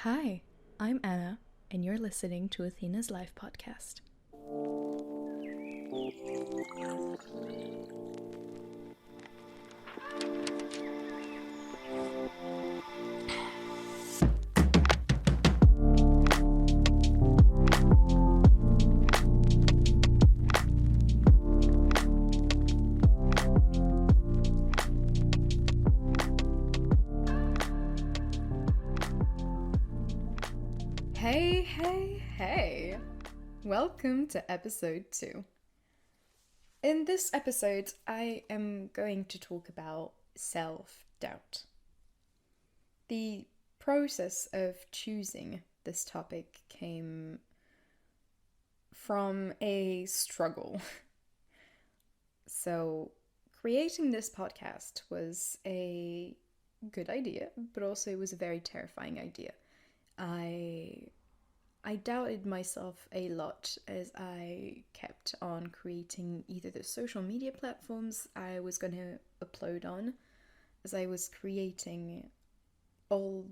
Hi, I'm Anna, and you're listening to Athena's Life podcast. Hey! Welcome to episode 2. In this episode, I am going to talk about self-doubt. The process of choosing this topic came from a struggle. So, creating this podcast was a good idea, but also it was a very terrifying idea. I doubted myself a lot as I kept on creating either the social media platforms I was going to upload on, as I was creating all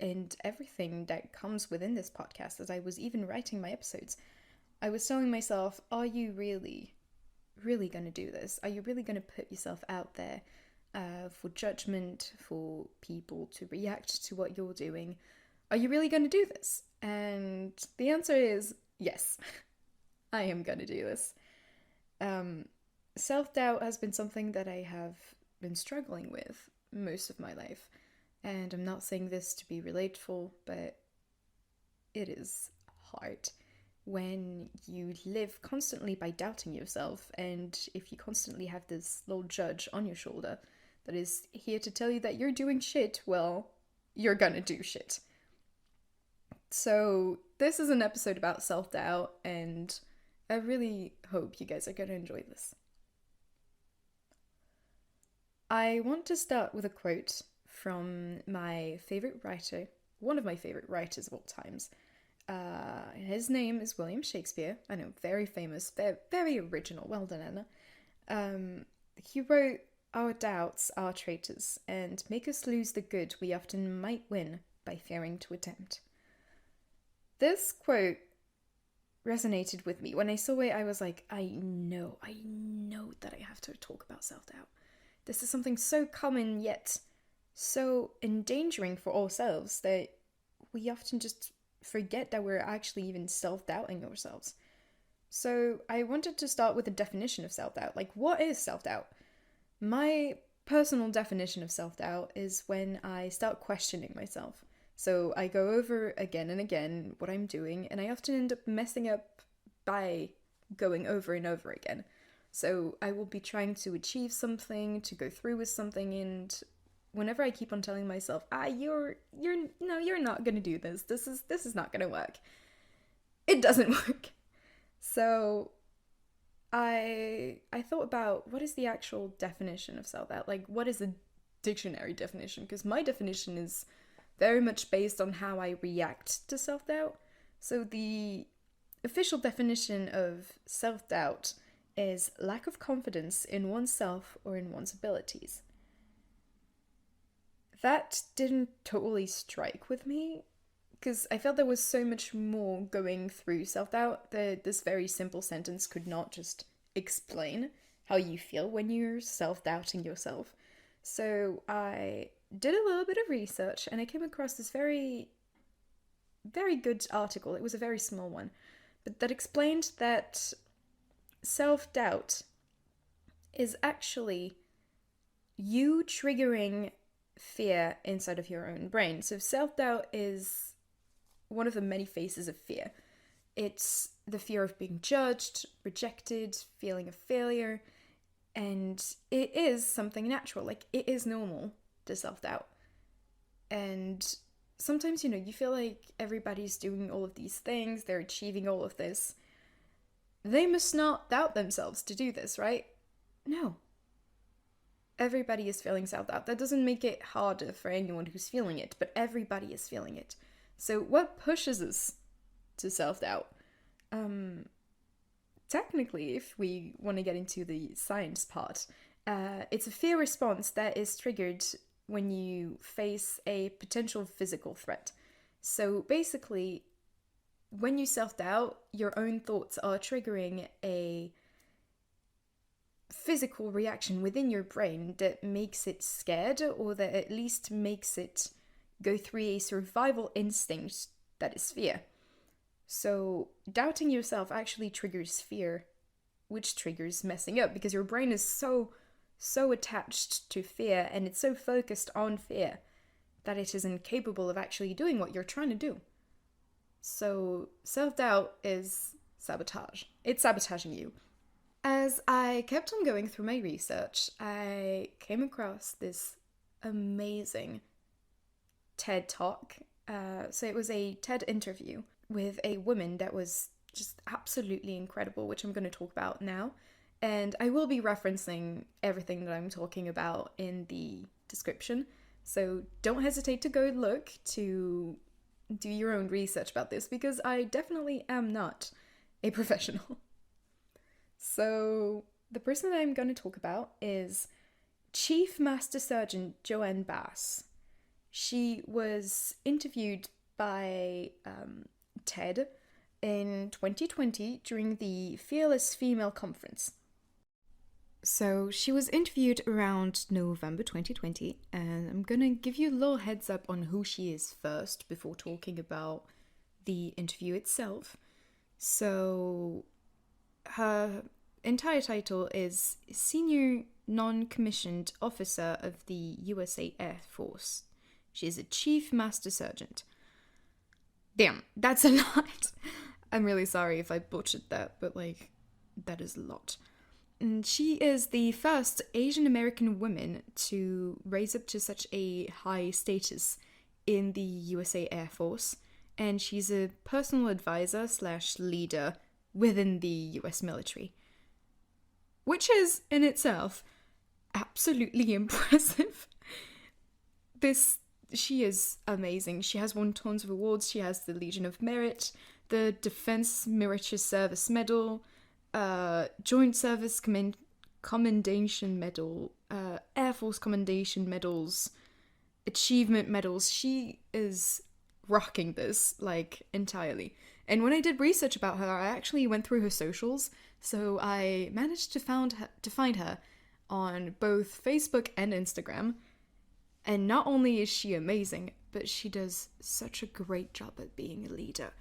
and everything that comes within this podcast, as I was even writing my episodes. I was telling myself, are you really going to do this? Are you really going to put yourself out there for judgment, for people to react to what you're doing? Are you really going to do this? And the answer is yes, I am going to do this. Self-doubt has been something that I have been struggling with most of my life. And I'm not saying this to be relatable, but it is hard when you live constantly by doubting yourself, and if you constantly have this little judge on your shoulder that is here to tell you that you're doing shit, well, you're gonna do shit. So this is an episode about self-doubt, and I really hope you guys are going to enjoy this. I want to start with a quote from my favorite writer, one of my favorite writers of all times. His name is William Shakespeare. I know, very famous, very original. Well done, Anna. He wrote, "Our doubts are traitors, and make us lose the good we often might win by fearing to attempt." This quote resonated with me. When I saw it, I was like, I know that I have to talk about self-doubt. This is something so common yet so endangering for ourselves that we often just forget that we're actually even self-doubting ourselves. So I wanted to start with a definition of self-doubt. Like, what is self-doubt? My personal definition of self-doubt is when I start questioning myself. So I go over again and again what I'm doing, and I often end up messing up by going over and over again. So I will be trying to achieve something, to go through with something, and whenever I keep on telling myself, you're not gonna do this. This is not gonna work. It doesn't work. So I thought about, what is the actual definition of self-doubt? Like, what is the dictionary definition? Because my definition is very much based on how I react to self-doubt. So the official definition of self-doubt is lack of confidence in oneself or in one's abilities. That didn't totally strike with me, because I felt there was so much more going through self-doubt that this very simple sentence could not just explain how you feel when you're self-doubting yourself. So I did a little bit of research, and I came across this very good article. It was a very small one, but that explained that self-doubt is actually you triggering fear inside of your own brain. So self-doubt is one of the many faces of fear. It's the fear of being judged, rejected, feeling a failure, and it is something natural. Like, it is normal to self-doubt. And sometimes, you feel like everybody's doing all of these things, they're achieving all of this. They must not doubt themselves to do this, right? No. Everybody is feeling self-doubt. That doesn't make it harder for anyone who's feeling it, but everybody is feeling it. So what pushes us to self-doubt? Technically, if we want to get into the science part, it's a fear response that is triggered when you face a potential physical threat. So basically, when you self-doubt, your own thoughts are triggering a physical reaction within your brain that makes it scared, or that at least makes it go through a survival instinct that is fear. So doubting yourself actually triggers fear, which triggers messing up, because your brain is so attached to fear, and it's so focused on fear that it is incapable of actually doing what you're trying to do. So self-doubt is sabotage. It's sabotaging you. As I kept on going through my research, I came across this amazing TED Talk. So it was a TED interview with a woman that was just absolutely incredible, which I'm going to talk about now. And I will be referencing everything that I'm talking about in the description. So don't hesitate to go look to do your own research about this, because I definitely am not a professional. So the person that I'm going to talk about is Chief Master Sergeant Joanne Bass. She was interviewed by TED in 2020 during the Fearless Female Conference. So she was interviewed around November 2020, and I'm gonna give you a little heads up on who she is first before talking about the interview itself. So her entire title is Senior Non-Commissioned Officer of the USA Air Force. She is a Chief Master Sergeant. Damn, that's a lot. I'm really sorry if I butchered that, but that is a lot. And she is the first Asian American woman to raise up to such a high status in the USA Air Force, and she's a personal advisor / leader within the US military, which is in itself absolutely impressive. She is amazing. She has won tons of awards. She has the Legion of Merit, the Defense Meritorious Service Medal, Joint Service Commendation Medal, Air Force Commendation Medals, Achievement Medals. She is rocking this, entirely. And when I did research about her, I actually went through her socials, so I managed to find her on both Facebook and Instagram. And not only is she amazing, but she does such a great job at being a leader.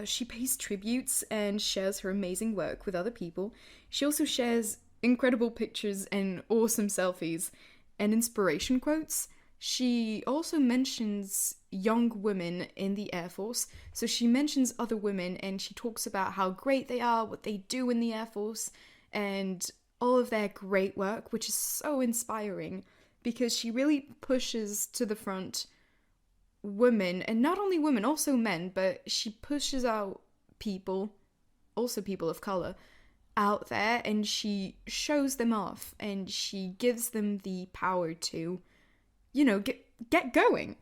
She pays tributes and shares her amazing work with other people. She also shares incredible pictures and awesome selfies and inspiration quotes. She also mentions young women in the Air Force. So she mentions other women and she talks about how great they are, what they do in the Air Force, and all of their great work, which is so inspiring because she really pushes to the front women, and not only women, also men, but she pushes out people, also people of color, out there, and she shows them off, and she gives them the power to, get going.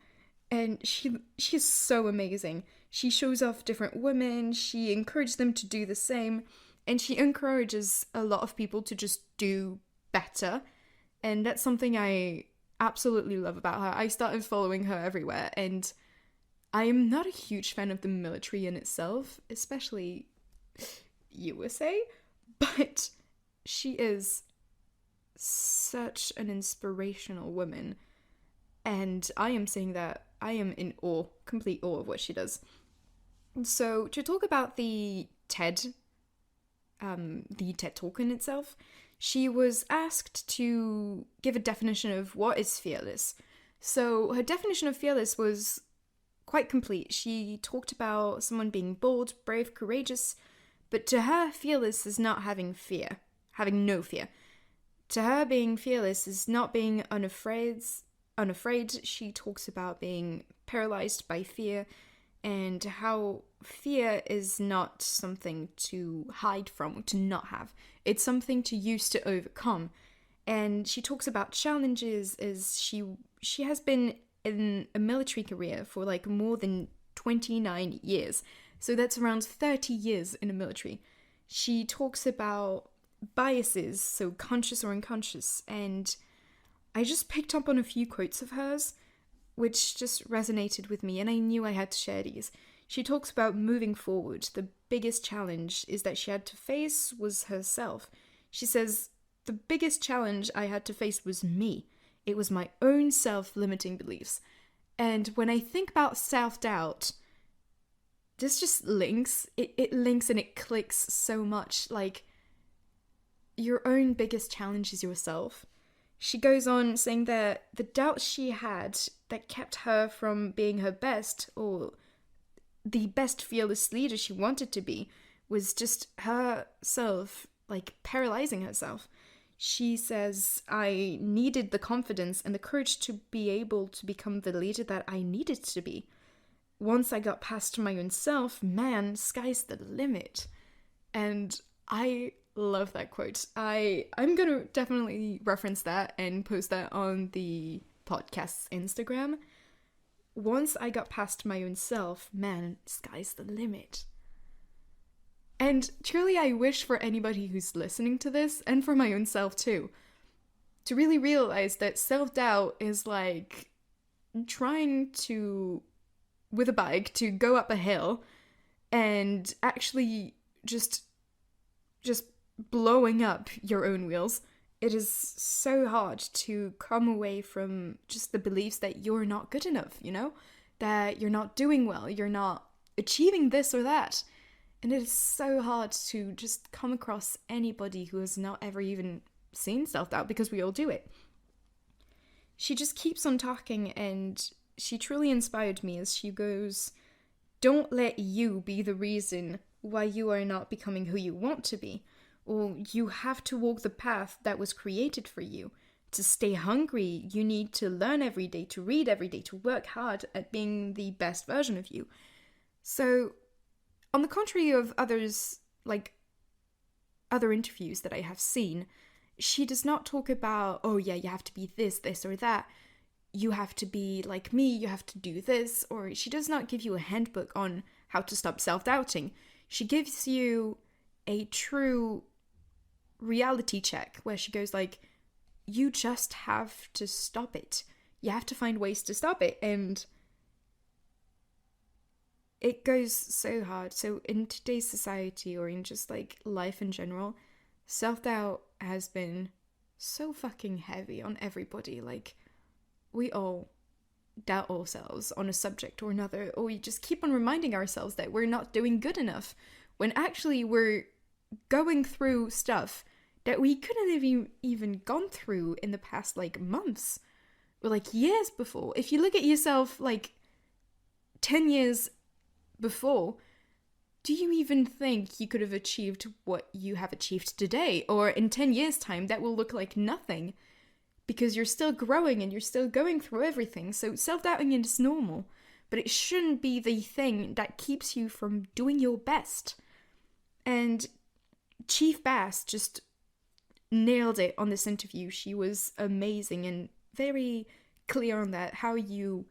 And she's so amazing. She shows off different women, she encourages them to do the same, and she encourages a lot of people to just do better. And that's something I absolutely love about her. I started following her everywhere, and I am not a huge fan of the military in itself, especially USA, but she is such an inspirational woman, and I am saying that I am in awe, complete awe of what she does. So to talk about the TED Talk in itself, she was asked to give a definition of what is fearless. So her definition of fearless was quite complete. She talked about someone being bold, brave, courageous, but to her, fearless is not having fear, having no fear. To her, being fearless is not being unafraid. She talks about being paralyzed by fear, and how fear is not something to hide from, to not have. It's something to use to overcome. And she talks about challenges as she has been in a military career for more than 29 years. So that's around 30 years in the military. She talks about biases, so conscious or unconscious. And I just picked up on a few quotes of hers. which just resonated with me, and I knew I had to share these. She talks about moving forward. The biggest challenge is that she had to face was herself. She says, the biggest challenge I had to face was me. It was my own self-limiting beliefs. And when I think about self-doubt, this just links. It links and it clicks so much. Like, your own biggest challenge is yourself. She goes on saying that the doubts she had that kept her from being her best, or the best fearless leader she wanted to be, was just herself, like, paralyzing herself. She says, I needed the confidence and the courage to be able to become the leader that I needed to be. Once I got past my own self, man, sky's the limit. And I love that quote. I'm going to definitely reference that and post that on the podcast's Instagram. Once I got past my own self, man, sky's the limit. And truly I wish for anybody who's listening to this, and for my own self too, to really realize that self-doubt is like trying to, with a bike, to go up a hill and actually just blowing up your own wheels. It is so hard to come away from just the beliefs that you're not good enough, you know? That you're not doing well, you're not achieving this or that. And it is so hard to just come across anybody who has not ever even seen self-doubt, because we all do it. She just keeps on talking, and she truly inspired me as she goes, don't let you be the reason why you are not becoming who you want to be. Or you have to walk the path that was created for you. To stay hungry, you need to learn every day, to read every day, to work hard at being the best version of you. So, on the contrary of others, like other interviews that I have seen, she does not talk about, oh yeah, you have to be this or that. You have to be like me, you have to do this. Or she does not give you a handbook on how to stop self-doubting. She gives you a true reality check where she goes like, you just have to stop it. You have to find ways to stop it. And it goes so hard. So in today's society, or in just like life in general, self-doubt has been so fucking heavy on everybody. Like, we all doubt ourselves on a subject or another, or we just keep on reminding ourselves that we're not doing good enough, when actually we're going through stuff that we couldn't have even gone through in the past, like, months, or like years before. If you look at yourself like 10 years before, do you even think you could have achieved what you have achieved today? Or in 10 years' time, that will look like nothing, because you're still growing and you're still going through everything. So self-doubting is normal, but it shouldn't be the thing that keeps you from doing your best. And Chief Bass just nailed it on this interview. She was amazing and very clear on that, how you,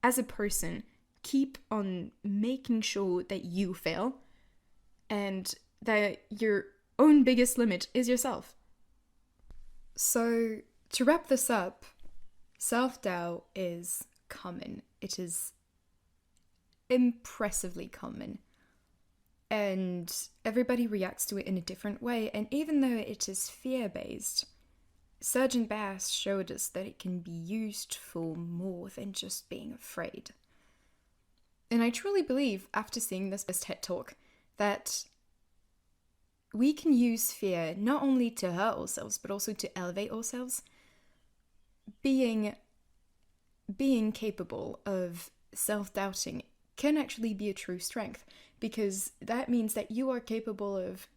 as a person, keep on making sure that you fail and that your own biggest limit is yourself. So, to wrap this up, self-doubt is common. It is impressively common. And everybody reacts to it in a different way. And even though it is fear-based, Sergeant Bass showed us that it can be used for more than just being afraid. And I truly believe, after seeing this TED Talk, that we can use fear not only to hurt ourselves, but also to elevate ourselves. Being capable of self-doubting can actually be a true strength, because that means that you are capable of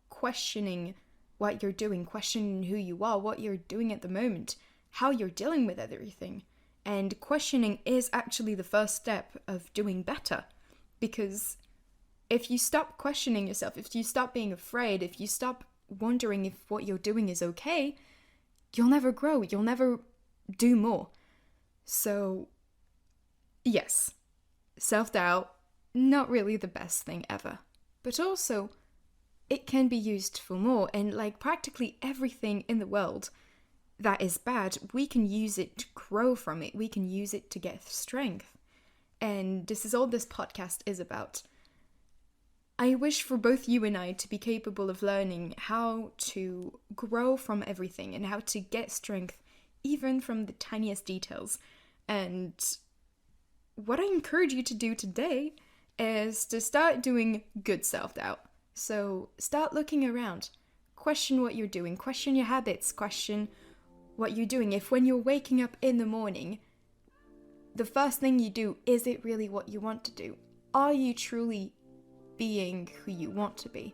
questioning what you're doing, questioning who you are, what you're doing at the moment, how you're dealing with everything. And questioning is actually the first step of doing better, because if you stop questioning yourself, if you stop being afraid, if you stop wondering if what you're doing is okay, you'll never grow, you'll never do more. So, yes, self-doubt, not really the best thing ever. But also, it can be used for more, and like practically everything in the world that is bad, we can use it to grow from it. We can use it to get strength. And this is all this podcast is about. I wish for both you and I to be capable of learning how to grow from everything and how to get strength even from the tiniest details. And what I encourage you to do today is to start doing good self-doubt. So start looking around. Question what you're doing. Question your habits. Question what you're doing. If when you're waking up in the morning, the first thing you do, is it really what you want to do? Are you truly being who you want to be?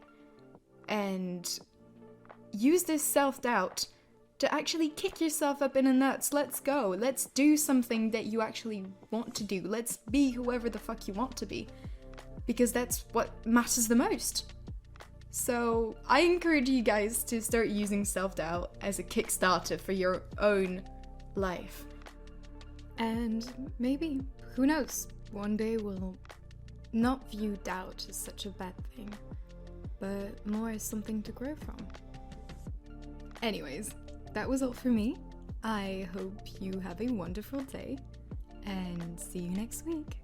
And use this self-doubt to actually kick yourself up in the nuts. Let's go. Let's do something that you actually want to do. Let's be whoever the fuck you want to be. Because that's what matters the most. So I encourage you guys to start using self-doubt as a Kickstarter for your own life. And maybe, who knows, one day we'll not view doubt as such a bad thing, but more as something to grow from. Anyways, that was all for me. I hope you have a wonderful day, and see you next week.